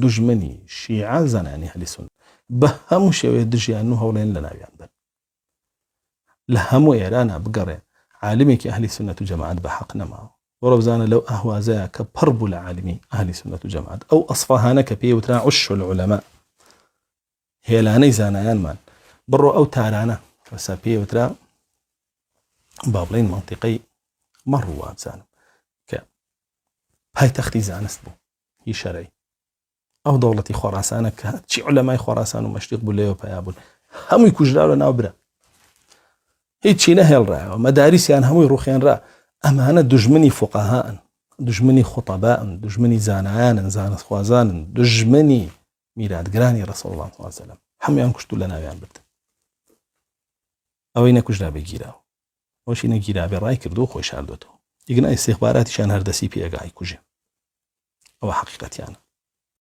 دژمنی شیعە زانایانی ئەهلی سونە بە هەموو شێوەیە دژیان و هەوڵێن لە ناویان بن. لە هەموو ئێرانە بگەڕێ عالمێکی ئەهلی سونەت و جەماعەت بە حەق نەماوە. وەرە بزانە لەو ئەهوازەیە کە پڕ بوو لە عالمی ئەهلی سونەت و جەماعەت، ئەو ئەسفەهانە کە پێی وترا عوش العولەما، هێلانەی زانایانمان، بڕۆ ئەو تارانە کەسا پێی وترا با بڵێن مەنتیقەی مەڕ وابزانم کە پایتەختی زانست بوو هی شەرعی، ئەو دەوڵەتی خۆراسانە کە چی عولەمای خۆراسان و مەشریق بوو لێوە پیا بوون، هەمووی کوژراوە ناو برە، هیچی نەهێڵڕایەوە، مەداریسیان هەمووی ڕوخێنرا. ئەمانە دژمنی فوقەهاءن، دژمنی خوتەباءن، دژمنی زانایانن، زانستخوازانن، دژمنی میراتگرانی ڕەسوڵ الله صلی الله علیه وسلم، هەموویان کوشت و لە ناویان برد. ئەوەی نەکوژرا بێ گیراوە، ئەوەشی نەگیرا بێ ڕای کردو و خۆی شاردوێتەوە. ئیگنا ئیستیخباراتیشان هەردەسی پێگای کوژێ، ئەوە حەقیقەتیانە.